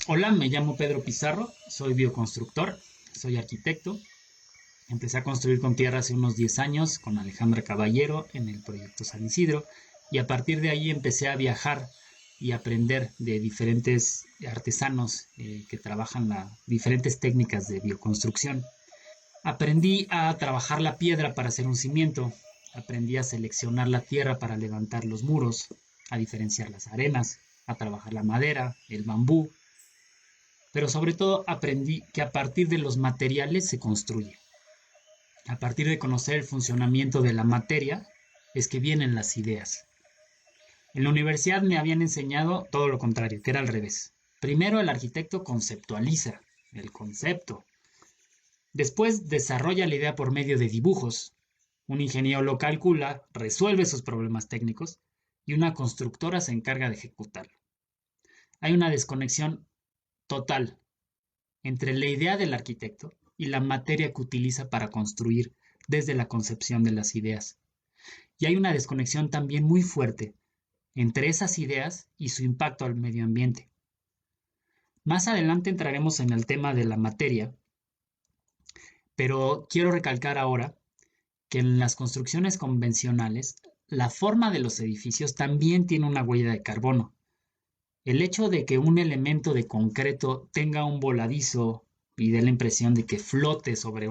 Hola, me llamo Pedro Pizarro, soy bioconstructor, soy arquitecto. Empecé a construir con tierra hace unos 10 años con Alejandra Caballero en el proyecto San Isidro y a partir de ahí empecé a viajar y aprender de diferentes artesanos que trabajan diferentes técnicas de bioconstrucción. Aprendí a trabajar la piedra para hacer un cimiento, aprendí a seleccionar la tierra para levantar los muros, a diferenciar las arenas, a trabajar la madera, el bambú, pero sobre todo aprendí que a partir de los materiales se construye. A partir de conocer el funcionamiento de la materia es que vienen las ideas. En la universidad me habían enseñado todo lo contrario, que era al revés. Primero el arquitecto conceptualiza el concepto. Después desarrolla la idea por medio de dibujos. Un ingeniero lo calcula, resuelve sus problemas técnicos y una constructora se encarga de ejecutarlo. Hay una desconexión total entre la idea del arquitecto y la materia que utiliza para construir desde la concepción de las ideas. Y hay una desconexión también muy fuerte entre esas ideas y su impacto al medio ambiente. Más adelante entraremos en el tema de la materia, pero quiero recalcar ahora que en las construcciones convencionales la forma de los edificios también tiene una huella de carbono. El hecho de que un elemento de concreto tenga un voladizo y dé la impresión de que flote sobre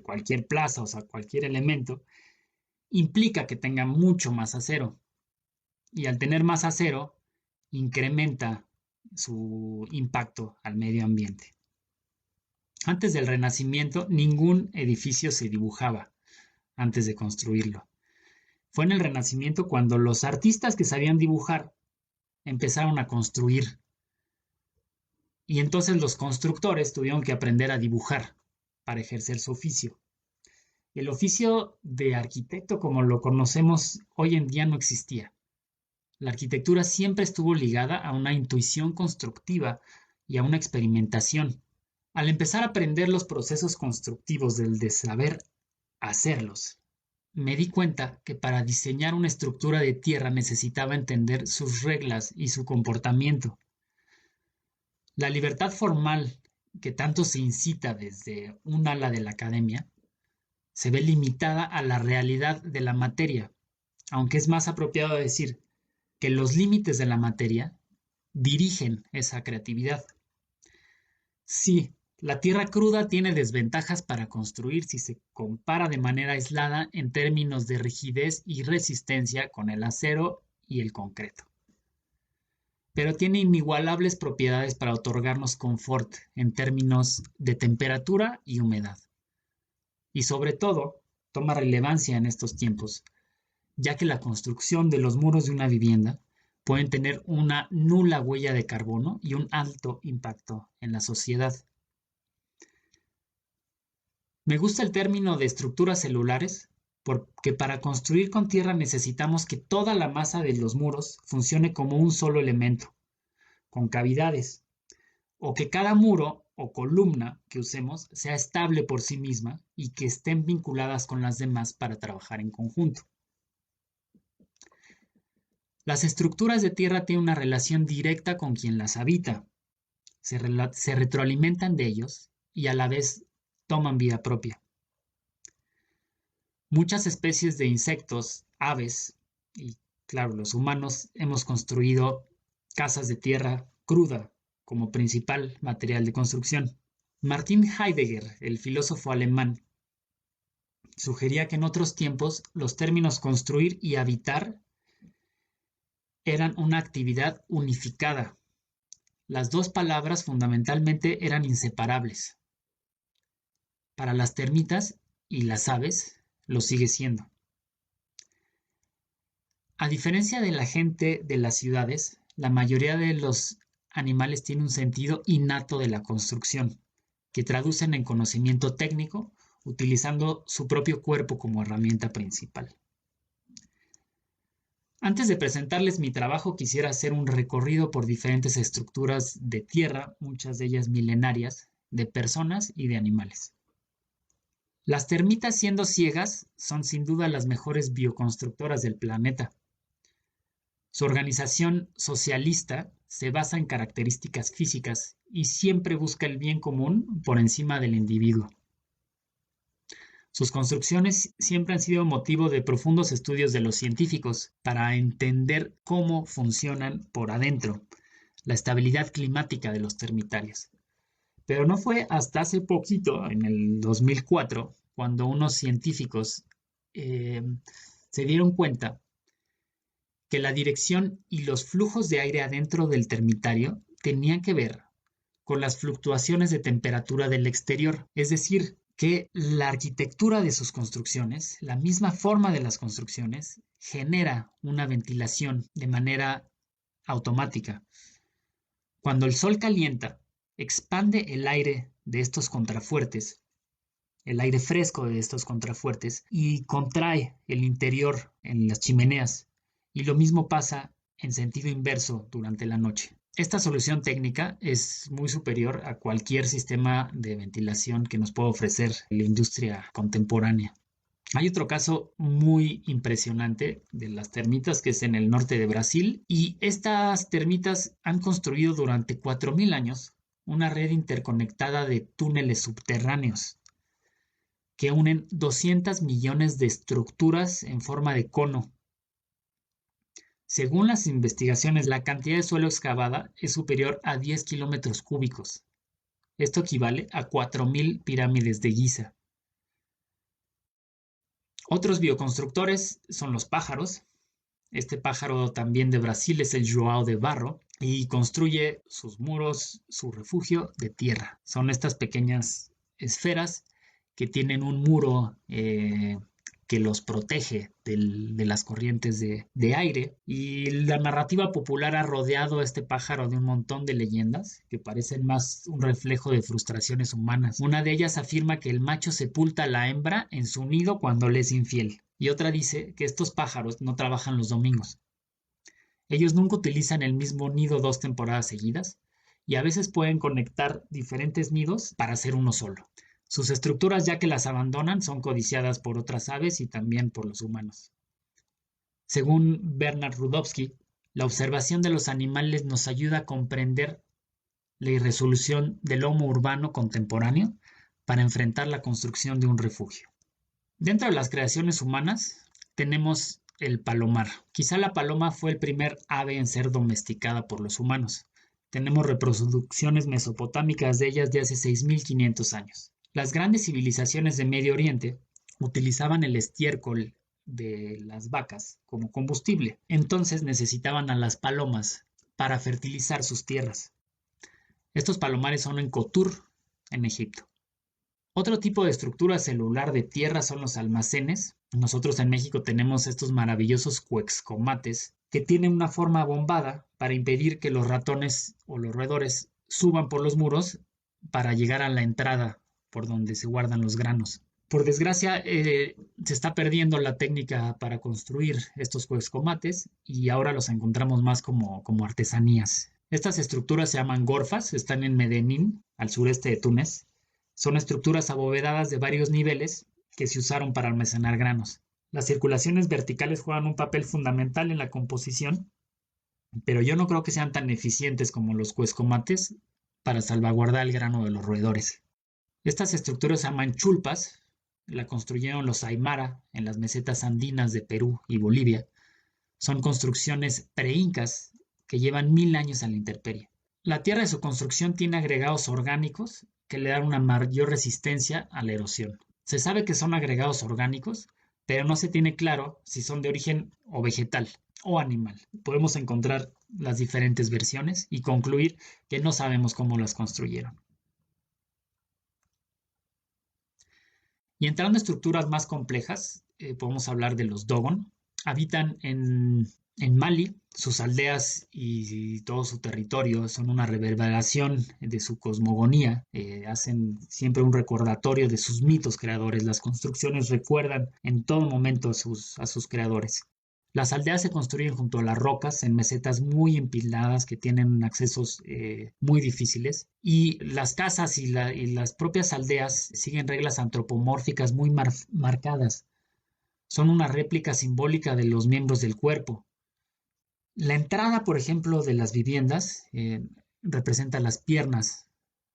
cualquier plaza, o sea, cualquier elemento, implica que tenga mucho más acero. Y al tener más acero, incrementa su impacto al medio ambiente. Antes del Renacimiento, ningún edificio se dibujaba antes de construirlo. Fue en el Renacimiento cuando los artistas que sabían dibujar empezaron a construir. Y entonces los constructores tuvieron que aprender a dibujar para ejercer su oficio. El oficio de arquitecto como lo conocemos hoy en día no existía. La arquitectura siempre estuvo ligada a una intuición constructiva y a una experimentación. Al empezar a aprender los procesos constructivos de saber hacerlos, me di cuenta que para diseñar una estructura de tierra necesitaba entender sus reglas y su comportamiento. La libertad formal que tanto se incita desde un ala de la academia se ve limitada a la realidad de la materia, aunque es más apropiado decir que los límites de la materia dirigen esa creatividad. Sí, la tierra cruda tiene desventajas para construir si se compara de manera aislada en términos de rigidez y resistencia con el acero y el concreto. Pero tiene inigualables propiedades para otorgarnos confort en términos de temperatura y humedad. Y sobre todo, toma relevancia en estos tiempos, ya que la construcción de los muros de una vivienda pueden tener una nula huella de carbono y un alto impacto en la sociedad. Me gusta el término de estructuras celulares porque para construir con tierra necesitamos que toda la masa de los muros funcione como un solo elemento, con cavidades, o que cada muro o columna que usemos sea estable por sí misma y que estén vinculadas con las demás para trabajar en conjunto. Las estructuras de tierra tienen una relación directa con quien las habita, se retroalimentan de ellos y a la vez toman vida propia. Muchas especies de insectos, aves y, claro, los humanos hemos construido casas de tierra cruda como principal material de construcción. Martin Heidegger, el filósofo alemán, sugería que en otros tiempos los términos construir y habitar eran una actividad unificada. Las dos palabras fundamentalmente eran inseparables. Para las termitas y las aves lo sigue siendo. A diferencia de la gente de las ciudades, la mayoría de los animales tiene un sentido innato de la construcción, que traducen en conocimiento técnico, utilizando su propio cuerpo como herramienta principal. Antes de presentarles mi trabajo, quisiera hacer un recorrido por diferentes estructuras de tierra, muchas de ellas milenarias, de personas y de animales. Las termitas, siendo ciegas, son sin duda las mejores bioconstructoras del planeta. Su organización socialista se basa en características físicas y siempre busca el bien común por encima del individuo. Sus construcciones siempre han sido motivo de profundos estudios de los científicos para entender cómo funcionan por adentro, la estabilidad climática de los termitarios. Pero no fue hasta hace poquito, en el 2004, cuando unos científicos se dieron cuenta que la dirección y los flujos de aire adentro del termitario tenían que ver con las fluctuaciones de temperatura del exterior, es decir, que la arquitectura de sus construcciones, la misma forma de las construcciones, genera una ventilación de manera automática. Cuando el sol calienta, expande el aire de estos contrafuertes, el aire fresco de estos contrafuertes, y contrae el interior en las chimeneas. Y lo mismo pasa en sentido inverso durante la noche. Esta solución técnica es muy superior a cualquier sistema de ventilación que nos pueda ofrecer la industria contemporánea. Hay otro caso muy impresionante de las termitas que es en el norte de Brasil, y estas termitas han construido durante 4.000 años una red interconectada de túneles subterráneos que unen 200 millones de estructuras en forma de cono. Según las investigaciones, la cantidad de suelo excavada es superior a 10 kilómetros cúbicos. Esto equivale a 4.000 pirámides de Giza. Otros bioconstructores son los pájaros. Este pájaro también de Brasil es el João de Barro y construye sus muros, su refugio de tierra. Son estas pequeñas esferas que tienen un muro que los protege de las corrientes de aire. Y la narrativa popular ha rodeado a este pájaro de un montón de leyendas que parecen más un reflejo de frustraciones humanas. Una de ellas afirma que el macho sepulta a la hembra en su nido cuando le es infiel. Y otra dice que estos pájaros no trabajan los domingos. Ellos nunca utilizan el mismo nido 2 temporadas seguidas y a veces pueden conectar diferentes nidos para hacer uno solo. Sus estructuras, ya que las abandonan, son codiciadas por otras aves y también por los humanos. Según Bernard Rudovsky, la observación de los animales nos ayuda a comprender la irresolución del homo urbano contemporáneo para enfrentar la construcción de un refugio. Dentro de las creaciones humanas tenemos el palomar. Quizá la paloma fue el primer ave en ser domesticada por los humanos. Tenemos reproducciones mesopotámicas de ellas de hace 6.500 años. Las grandes civilizaciones de Medio Oriente utilizaban el estiércol de las vacas como combustible. Entonces necesitaban a las palomas para fertilizar sus tierras. Estos palomares son en Kotur, en Egipto. Otro tipo de estructura celular de tierra son los almacenes. Nosotros en México tenemos estos maravillosos cuexcomates que tienen una forma bombada para impedir que los ratones o los roedores suban por los muros para llegar a la entrada por donde se guardan los granos. Por desgracia, se está perdiendo la técnica para construir estos cuexcomates y ahora los encontramos más como artesanías. Estas estructuras se llaman gorfas, están en Medellín, al sureste de Túnez. Son estructuras abovedadas de varios niveles que se usaron para almacenar granos. Las circulaciones verticales juegan un papel fundamental en la composición, pero yo no creo que sean tan eficientes como los cuexcomates para salvaguardar el grano de los roedores. Estas estructuras se llaman chulpas, la construyeron los Aymara en las mesetas andinas de Perú y Bolivia. Son construcciones pre-incas que llevan 1.000 años a la intemperie. La tierra de su construcción tiene agregados orgánicos que le dan una mayor resistencia a la erosión. Se sabe que son agregados orgánicos, pero no se tiene claro si son de origen o vegetal o animal. Podemos encontrar las diferentes versiones y concluir que no sabemos cómo las construyeron. Y entrando a estructuras más complejas, podemos hablar de los Dogon. Habitan en Mali. Sus aldeas y todo su territorio son una reverberación de su cosmogonía. Hacen siempre un recordatorio de sus mitos creadores. Las construcciones recuerdan en todo momento a sus creadores. Las aldeas se construyen junto a las rocas en mesetas muy empinadas que tienen accesos muy difíciles, y las casas y las propias aldeas siguen reglas antropomórficas muy marcadas. Son una réplica simbólica de los miembros del cuerpo La entrada, por ejemplo, de las viviendas representa las piernas.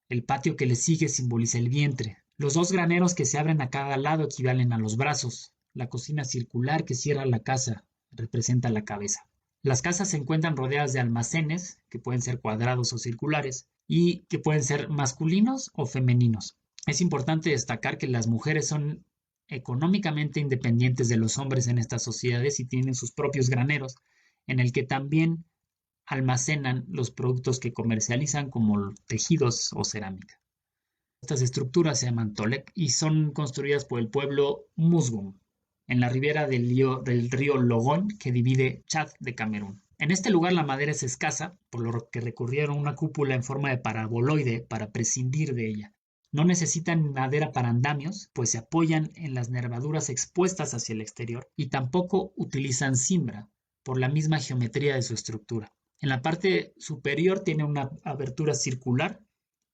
El patio que le sigue simboliza el vientre. Los dos graneros que se abren a cada lado equivalen a los brazos. La cocina circular que cierra la casa representa la cabeza. Las casas se encuentran rodeadas de almacenes, que pueden ser cuadrados o circulares, y que pueden ser masculinos o femeninos. Es importante destacar que las mujeres son económicamente independientes de los hombres en estas sociedades y tienen sus propios graneros, en el que también almacenan los productos que comercializan como tejidos o cerámica. Estas estructuras se llaman tolek y son construidas por el pueblo Musgum, en la ribera del río Logón que divide Chad de Camerún. En este lugar la madera es escasa, por lo que recurrieron a una cúpula en forma de paraboloide para prescindir de ella. No necesitan madera para andamios, pues se apoyan en las nervaduras expuestas hacia el exterior, y tampoco utilizan cimbra, por la misma geometría de su estructura. En la parte superior tiene una abertura circular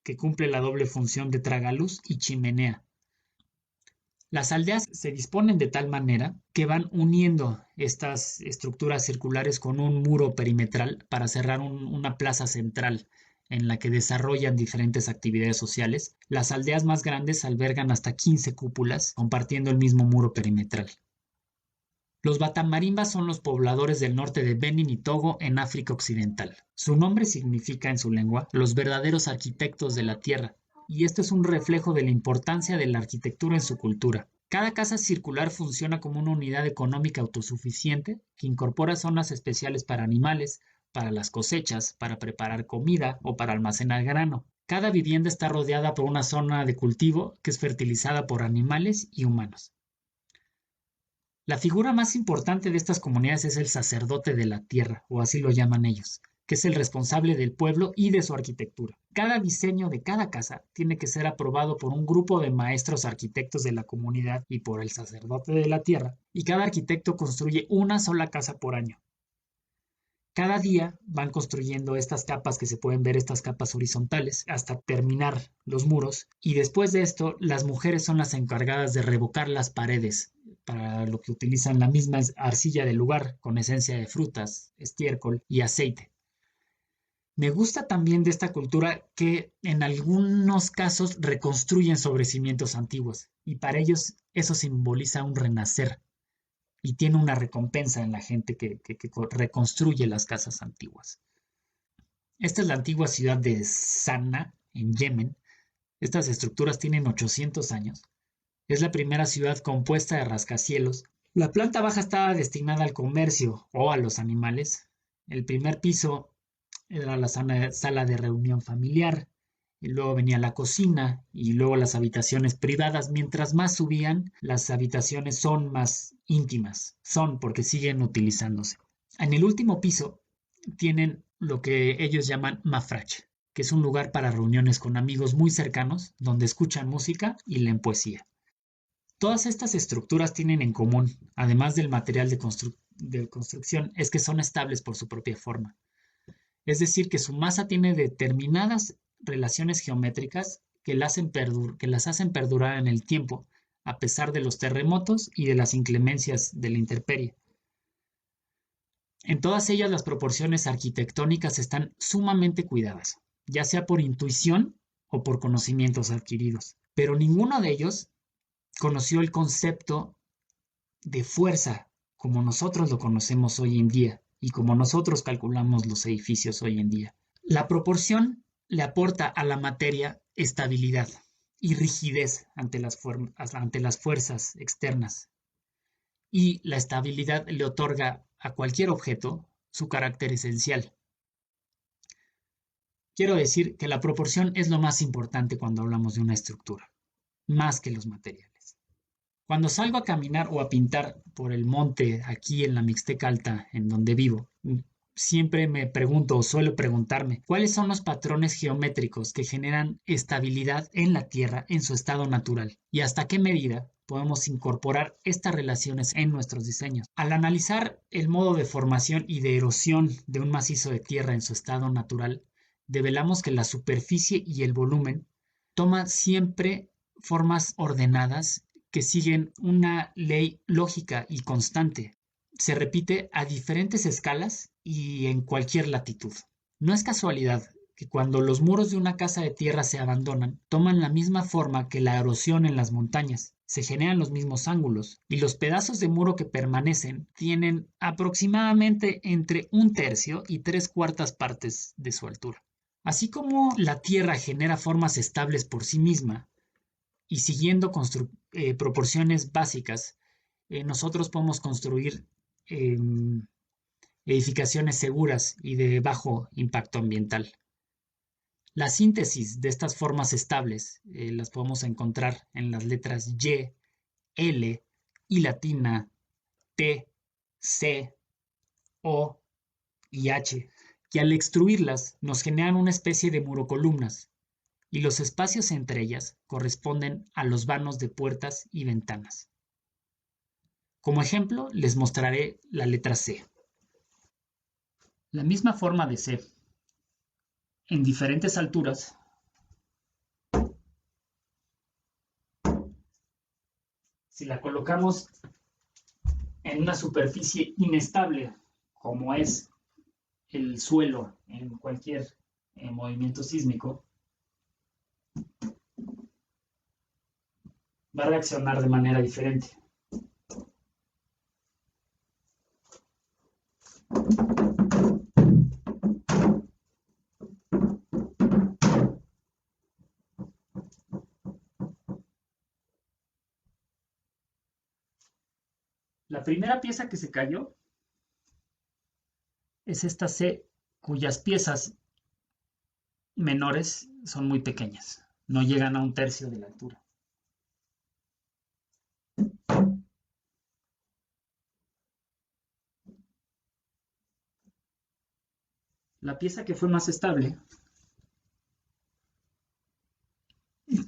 que cumple la doble función de tragaluz y chimenea. Las aldeas se disponen de tal manera que van uniendo estas estructuras circulares con un muro perimetral para cerrar una plaza central en la que desarrollan diferentes actividades sociales. Las aldeas más grandes albergan hasta 15 cúpulas compartiendo el mismo muro perimetral. Los batamarimbas son los pobladores del norte de Benin y Togo en África Occidental. Su nombre significa en su lengua los verdaderos arquitectos de la tierra, y esto es un reflejo de la importancia de la arquitectura en su cultura. Cada casa circular funciona como una unidad económica autosuficiente que incorpora zonas especiales para animales, para las cosechas, para preparar comida o para almacenar grano. Cada vivienda está rodeada por una zona de cultivo que es fertilizada por animales y humanos. La figura más importante de estas comunidades es el sacerdote de la tierra, o así lo llaman ellos, que es el responsable del pueblo y de su arquitectura. Cada diseño de cada casa tiene que ser aprobado por un grupo de maestros arquitectos de la comunidad y por el sacerdote de la tierra, y cada arquitecto construye una sola casa por año. Cada día van construyendo estas capas que se pueden ver, estas capas horizontales, hasta terminar los muros, y después de esto las mujeres son las encargadas de revocar las paredes, para lo que utilizan la misma arcilla del lugar con esencia de frutas, estiércol y aceite. Me gusta también de esta cultura que en algunos casos reconstruyen sobre cimientos antiguos, y para ellos eso simboliza un renacer y tiene una recompensa en la gente que reconstruye las casas antiguas. Esta es la antigua ciudad de Sanaa, en Yemen. Estas estructuras tienen 800 años. Es la primera ciudad compuesta de rascacielos. La planta baja estaba destinada al comercio o a los animales. El primer piso era la sala de reunión familiar, y luego venía la cocina y luego las habitaciones privadas. Mientras más subían, las habitaciones son más íntimas. Son porque siguen utilizándose. En el último piso tienen lo que ellos llaman mafrach, que es un lugar para reuniones con amigos muy cercanos, donde escuchan música y leen poesía. Todas estas estructuras tienen en común, además del material de construcción, es que son estables por su propia forma. Es decir, que su masa tiene determinadas relaciones geométricas que las hacen perdurar en el tiempo, a pesar de los terremotos y de las inclemencias de la intemperie. En todas ellas las proporciones arquitectónicas están sumamente cuidadas, ya sea por intuición o por conocimientos adquiridos, pero ninguno de ellos conoció el concepto de fuerza como nosotros lo conocemos hoy en día y como nosotros calculamos los edificios hoy en día. La proporción le aporta a la materia estabilidad y rigidez ante las fuerzas externas, y la estabilidad le otorga a cualquier objeto su carácter esencial. Quiero decir que la proporción es lo más importante cuando hablamos de una estructura, más que los materiales. Cuando salgo a caminar o a pintar por el monte aquí en la Mixteca Alta, en donde vivo, siempre me pregunto o suelo preguntarme cuáles son los patrones geométricos que generan estabilidad en la Tierra en su estado natural y hasta qué medida podemos incorporar estas relaciones en nuestros diseños. Al analizar el modo de formación y de erosión de un macizo de tierra en su estado natural, develamos que la superficie y el volumen toman siempre formas ordenadas que siguen una ley lógica y constante. Se repite a diferentes escalas y en cualquier latitud. No es casualidad que cuando los muros de una casa de tierra se abandonan, toman la misma forma que la erosión en las montañas. Se generan los mismos ángulos y los pedazos de muro que permanecen tienen aproximadamente entre un tercio y tres cuartas partes de su altura. Así como la tierra genera formas estables por sí misma y siguiendo proporciones básicas, nosotros podemos construir eh, edificaciones seguras y de bajo impacto ambiental. La síntesis de estas formas estables las podemos encontrar en las letras Y, L, I latina, T, C, O y H, que al extruirlas nos generan una especie de murocolumnas, y los espacios entre ellas corresponden a los vanos de puertas y ventanas. Como ejemplo, les mostraré la letra C. La misma forma de C, en diferentes alturas, si la colocamos en una superficie inestable, como es el suelo en cualquier movimiento sísmico, va a reaccionar de manera diferente. La primera pieza que se cayó es esta C, cuyas piezas menores son muy pequeñas, no llegan a un tercio de la altura. La pieza que fue más estable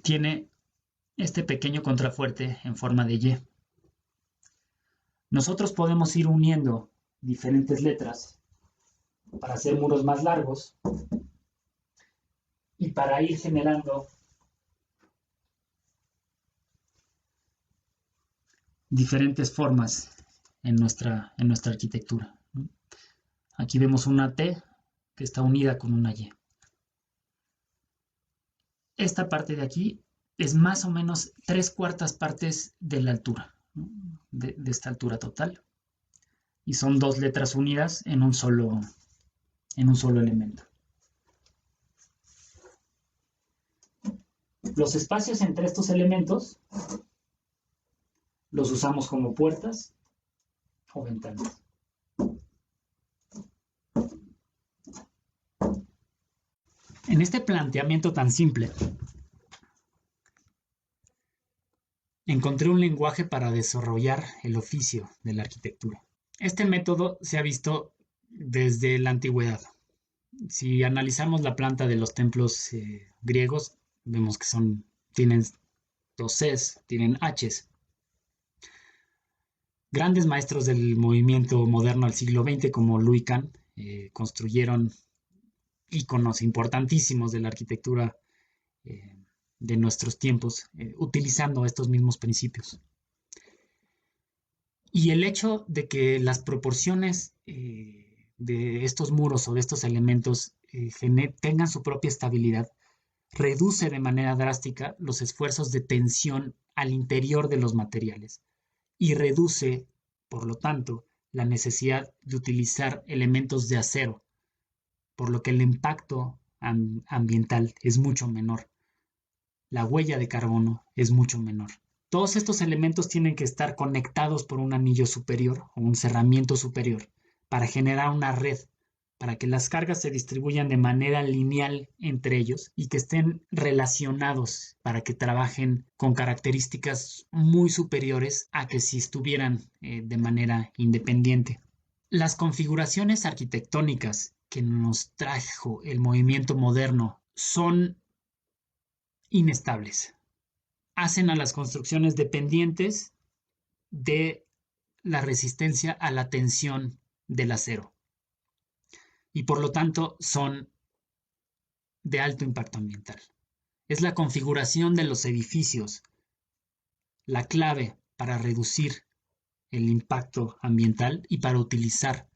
tiene este pequeño contrafuerte en forma de Y. Nosotros podemos ir uniendo diferentes letras para hacer muros más largos y para ir generando diferentes formas en nuestra arquitectura. Aquí vemos una T que está unida con una Y. Esta parte de aquí es más o menos tres cuartas partes de la altura, de esta altura total. Y son dos letras unidas en un solo elemento. Los espacios entre estos elementos los usamos como puertas o ventanas. En este planteamiento tan simple, encontré un lenguaje para desarrollar el oficio de la arquitectura. Este método se ha visto desde la antigüedad. Si analizamos la planta de los templos griegos, vemos que tienen dos Cs, tienen Hs. Grandes maestros del movimiento moderno al siglo XX, como Louis Kahn, construyeron íconos importantísimos de la arquitectura de nuestros tiempos, utilizando estos mismos principios. Y el hecho de que las proporciones de estos muros o de estos elementos tengan su propia estabilidad, reduce de manera drástica los esfuerzos de tensión al interior de los materiales y reduce, por lo tanto, la necesidad de utilizar elementos de acero, por lo que el impacto ambiental es mucho menor. La huella de carbono es mucho menor. Todos estos elementos tienen que estar conectados por un anillo superior o un cerramiento superior para generar una red, para que las cargas se distribuyan de manera lineal entre ellos y que estén relacionados para que trabajen con características muy superiores a que si estuvieran de manera independiente. Las configuraciones arquitectónicas que nos trajo el movimiento moderno son inestables. Hacen a las construcciones dependientes de la resistencia a la tensión del acero y por lo tanto son de alto impacto ambiental. Es la configuración de los edificios la clave para reducir el impacto ambiental y para utilizar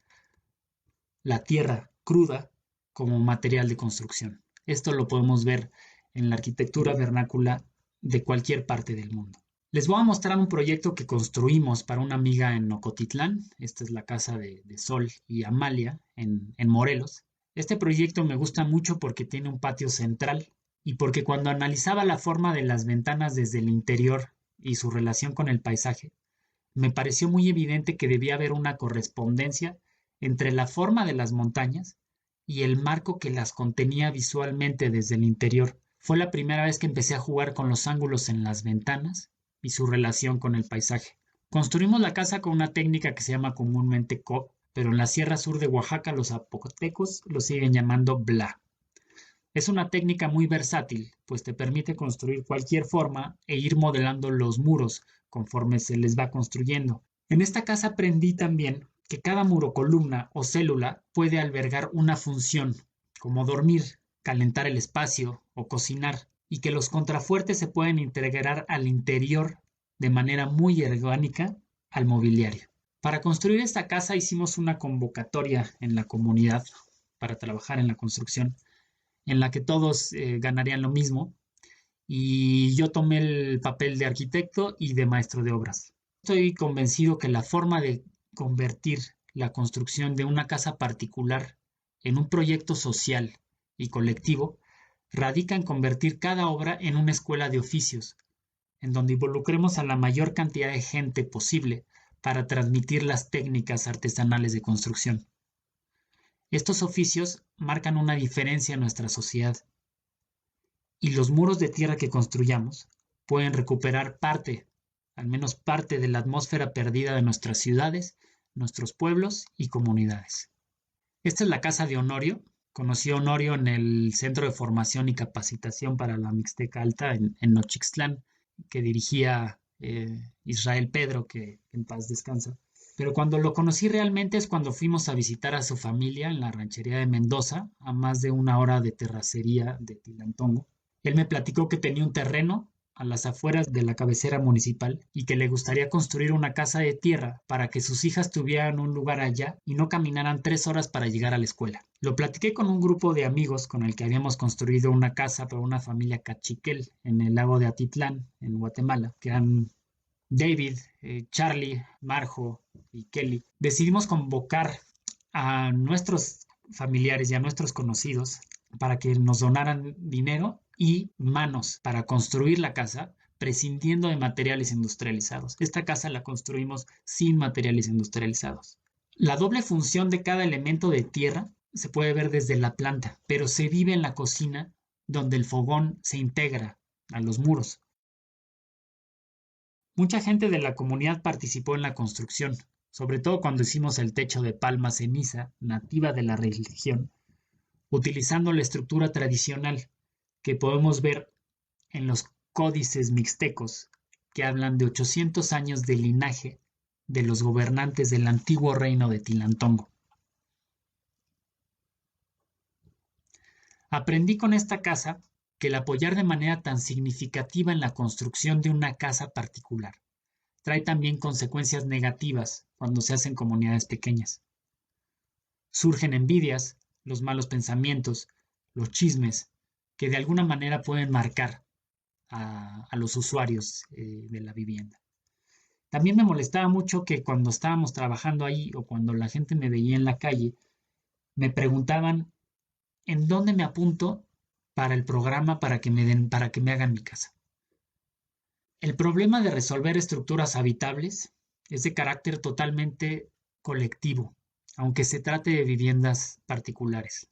la tierra cruda como material de construcción. Esto lo podemos ver en la arquitectura vernácula de cualquier parte del mundo. Les voy a mostrar un proyecto que construimos para una amiga en Ocotitlán. Esta es la casa de Sol y Amalia en Morelos. Este proyecto me gusta mucho porque tiene un patio central y porque cuando analizaba la forma de las ventanas desde el interior y su relación con el paisaje, me pareció muy evidente que debía haber una correspondencia entre la forma de las montañas y el marco que las contenía visualmente desde el interior. Fue la primera vez que empecé a jugar con los ángulos en las ventanas y su relación con el paisaje. Construimos la casa con una técnica que se llama comúnmente COB, pero en la Sierra Sur de Oaxaca los zapotecos lo siguen llamando BLA. Es una técnica muy versátil, pues te permite construir cualquier forma e ir modelando los muros conforme se les va construyendo. En esta casa aprendí también que cada muro, columna o célula puede albergar una función, como dormir, calentar el espacio o cocinar, y que los contrafuertes se pueden integrar al interior de manera muy orgánica al mobiliario. Para construir esta casa hicimos una convocatoria en la comunidad para trabajar en la construcción, en la que todos ganarían lo mismo, y yo tomé el papel de arquitecto y de maestro de obras. Estoy convencido que la forma de convertir la construcción de una casa particular en un proyecto social y colectivo radica en convertir cada obra en una escuela de oficios, en donde involucremos a la mayor cantidad de gente posible para transmitir las técnicas artesanales de construcción. Estos oficios marcan una diferencia en nuestra sociedad, y los muros de tierra que construyamos pueden recuperar parte, al menos parte de la atmósfera perdida de nuestras ciudades, nuestros pueblos y comunidades. Esta es la casa de Honorio. Conocí a Honorio en el Centro de Formación y Capacitación para la Mixteca Alta en Nochixtlán, que dirigía Israel Pedro, que en paz descansa. Pero cuando lo conocí realmente es cuando fuimos a visitar a su familia en la ranchería de Mendoza, a más de una hora de terracería de Tilantongo. Él me platicó que tenía un terreno a las afueras de la cabecera municipal y que le gustaría construir una casa de tierra para que sus hijas tuvieran un lugar allá y no caminaran 3 horas para llegar a la escuela. Lo platiqué con un grupo de amigos con el que habíamos construido una casa para una familia cachiquel en el lago de Atitlán, en Guatemala, que eran David, Charlie, Marjo y Kelly. Decidimos convocar a nuestros familiares y a nuestros conocidos para que nos donaran dinero y manos para construir la casa, prescindiendo de materiales industrializados. Esta casa la construimos sin materiales industrializados. La doble función de cada elemento de tierra se puede ver desde la planta, pero se vive en la cocina, donde el fogón se integra a los muros. Mucha gente de la comunidad participó en la construcción, sobre todo cuando hicimos el techo de palma ceniza, nativa de la región, utilizando la estructura tradicional que podemos ver en los códices mixtecos, que hablan de 800 años de linaje de los gobernantes del antiguo reino de Tilantongo. Aprendí con esta casa que el apoyar de manera tan significativa en la construcción de una casa particular trae también consecuencias negativas cuando se hacen comunidades pequeñas. Surgen envidias, los malos pensamientos, los chismes, que de alguna manera pueden marcar a los usuarios de la vivienda. También me molestaba mucho que cuando estábamos trabajando ahí o cuando la gente me veía en la calle, me preguntaban en dónde me apunto para el programa para que me hagan mi casa. El problema de resolver estructuras habitables es de carácter totalmente colectivo, aunque se trate de viviendas particulares.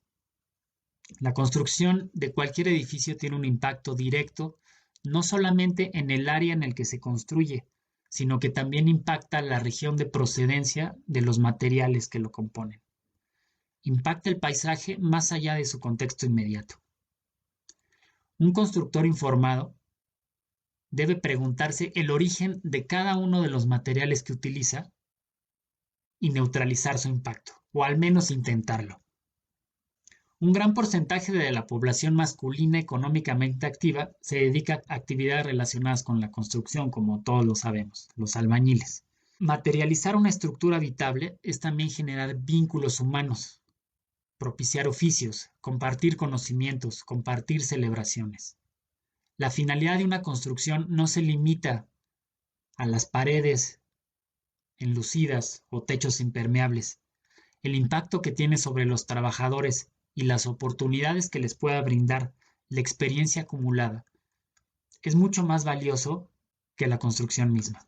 La construcción de cualquier edificio tiene un impacto directo no solamente en el área en el que se construye, sino que también impacta la región de procedencia de los materiales que lo componen. Impacta el paisaje más allá de su contexto inmediato. Un constructor informado debe preguntarse el origen de cada uno de los materiales que utiliza y neutralizar su impacto, o al menos intentarlo. Un gran porcentaje de la población masculina económicamente activa se dedica a actividades relacionadas con la construcción, como todos lo sabemos, los albañiles. Materializar una estructura habitable es también generar vínculos humanos, propiciar oficios, compartir conocimientos, compartir celebraciones. La finalidad de una construcción no se limita a las paredes enlucidas o techos impermeables. El impacto que tiene sobre los trabajadores y las oportunidades que les pueda brindar la experiencia acumulada es mucho más valioso que la construcción misma.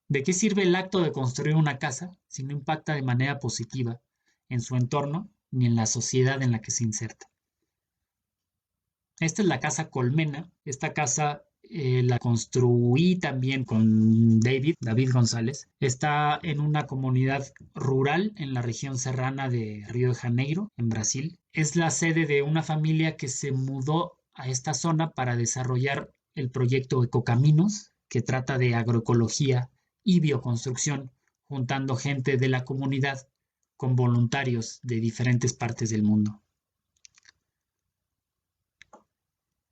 ¿De qué sirve el acto de construir una casa si no impacta de manera positiva en su entorno ni en la sociedad en la que se inserta? Esta es la casa Colmena. Esta casa la construí también con David González. Está en una comunidad rural en la región serrana de Río de Janeiro, en Brasil. Es la sede de una familia que se mudó a esta zona para desarrollar el proyecto Ecocaminos, que trata de agroecología y bioconstrucción, juntando gente de la comunidad con voluntarios de diferentes partes del mundo.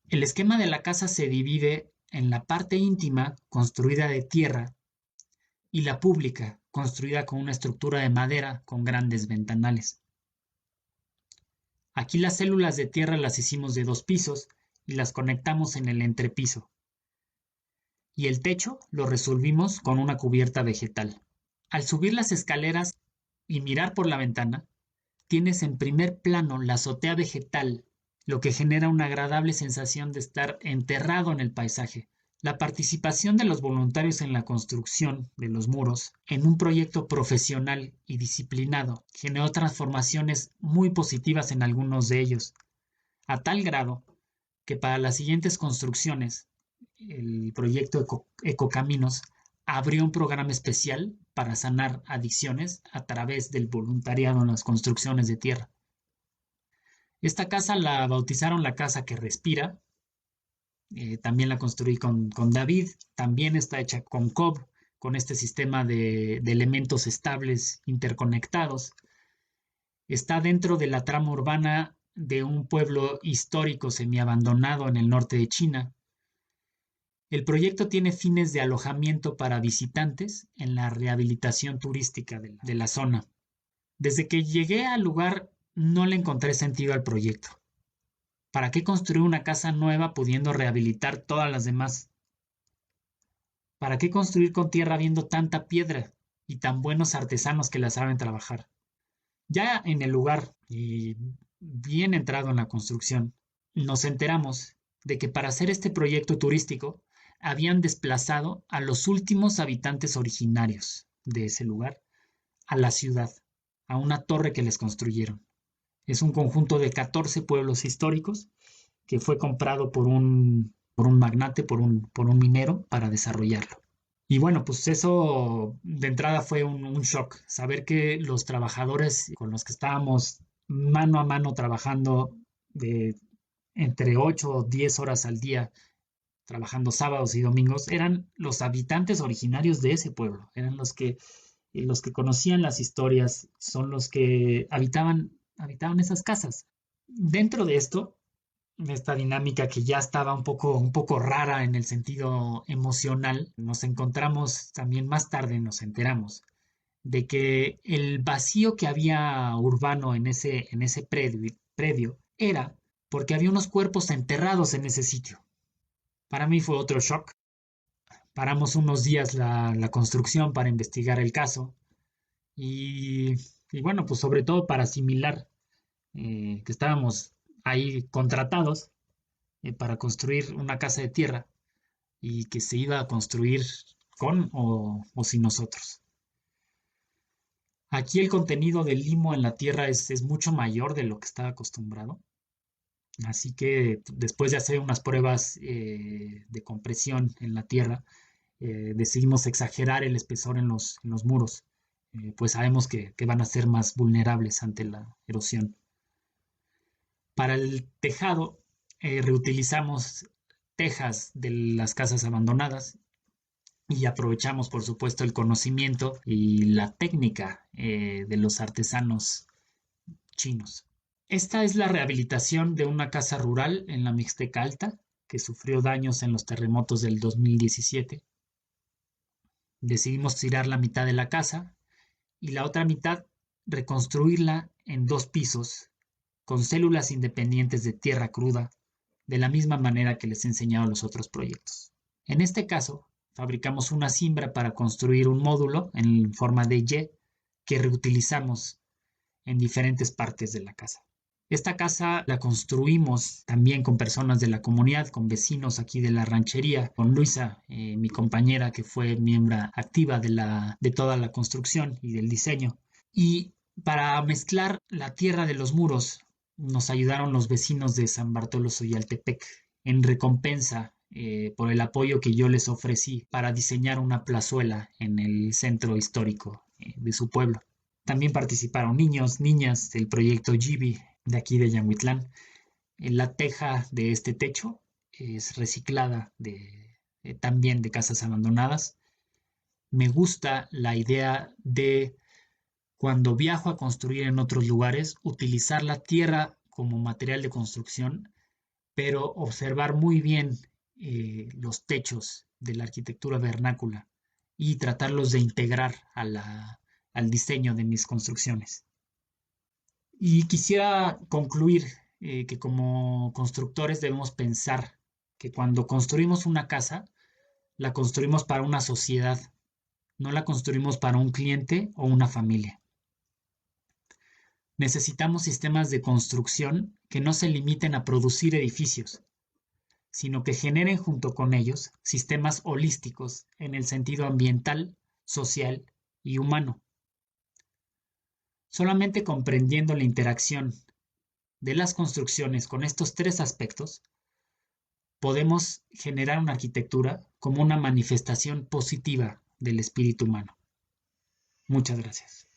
El esquema de la casa se divide en la parte íntima, construida de tierra, y la pública, construida con una estructura de madera con grandes ventanales. Aquí las células de tierra las hicimos de 2 pisos y las conectamos en el entrepiso. Y el techo lo resolvimos con una cubierta vegetal. Al subir las escaleras y mirar por la ventana, tienes en primer plano la azotea vegetal, lo que genera una agradable sensación de estar enterrado en el paisaje. La participación de los voluntarios en la construcción de los muros, en un proyecto profesional y disciplinado, generó transformaciones muy positivas en algunos de ellos, a tal grado que para las siguientes construcciones, el proyecto Ecocaminos abrió un programa especial para sanar adicciones a través del voluntariado en las construcciones de tierra. Esta casa la bautizaron la casa que respira. También la construí con David. También está hecha con cob, con este sistema de elementos estables interconectados. Está dentro de la trama urbana de un pueblo histórico semiabandonado en el norte de China. El proyecto tiene fines de alojamiento para visitantes en la rehabilitación turística de la zona. Desde que llegué al lugar no le encontré sentido al proyecto. ¿Para qué construir una casa nueva pudiendo rehabilitar todas las demás? ¿Para qué construir con tierra viendo tanta piedra y tan buenos artesanos que la saben trabajar? Ya en el lugar y bien entrado en la construcción, nos enteramos de que para hacer este proyecto turístico habían desplazado a los últimos habitantes originarios de ese lugar a la ciudad, a una torre que les construyeron. Es un conjunto de 14 pueblos históricos que fue comprado por un magnate, por un minero para desarrollarlo. Y bueno, pues eso de entrada fue un shock, saber que los trabajadores con los que estábamos mano a mano trabajando de entre 8 o 10 horas al día, trabajando sábados y domingos, eran los habitantes originarios de ese pueblo, eran los que conocían las historias, son los que habitaban esas casas. Dentro de esto, esta dinámica que ya estaba un poco rara en el sentido emocional, nos encontramos también más tarde, nos enteramos de que el vacío que había urbano en ese predio era porque había unos cuerpos enterrados en ese sitio. Para mí fue otro shock. Paramos unos días la construcción para investigar el caso y, y bueno, pues sobre todo para asimilar que estábamos ahí contratados para construir una casa de tierra y que se iba a construir con o sin nosotros. Aquí el contenido del limo en la tierra es mucho mayor de lo que estaba acostumbrado. Así que después de hacer unas pruebas de compresión en la tierra, decidimos exagerar el espesor en los muros, pues sabemos que van a ser más vulnerables ante la erosión. Para el tejado, reutilizamos tejas de las casas abandonadas y aprovechamos, por supuesto, el conocimiento y la técnica de los artesanos chinos. Esta es la rehabilitación de una casa rural en la Mixteca Alta que sufrió daños en los terremotos del 2017. Decidimos tirar la mitad de la casa y la otra mitad reconstruirla en 2 pisos con células independientes de tierra cruda, de la misma manera que les he enseñado los otros proyectos. En este caso, fabricamos una cimbra para construir un módulo en forma de Y que reutilizamos en diferentes partes de la casa. Esta casa la construimos también con personas de la comunidad, con vecinos aquí de la ranchería, con Luisa, mi compañera que fue miembro activa de toda la construcción y del diseño. Y para mezclar la tierra de los muros nos ayudaron los vecinos de San Bartolo Soyaltepec en recompensa por el apoyo que yo les ofrecí para diseñar una plazuela en el centro histórico de su pueblo. También participaron niños, niñas del proyecto Gibi de aquí de Yanguitlán. La teja de este techo es reciclada también de casas abandonadas. Me gusta la idea de cuando viajo a construir en otros lugares, utilizar la tierra como material de construcción, pero observar muy bien los techos de la arquitectura vernácula y tratarlos de integrar al diseño de mis construcciones. Y quisiera concluir que como constructores debemos pensar que cuando construimos una casa, la construimos para una sociedad, no la construimos para un cliente o una familia. Necesitamos sistemas de construcción que no se limiten a producir edificios, sino que generen junto con ellos sistemas holísticos en el sentido ambiental, social y humano. Solamente comprendiendo la interacción de las construcciones con estos tres aspectos, podemos generar una arquitectura como una manifestación positiva del espíritu humano. Muchas gracias.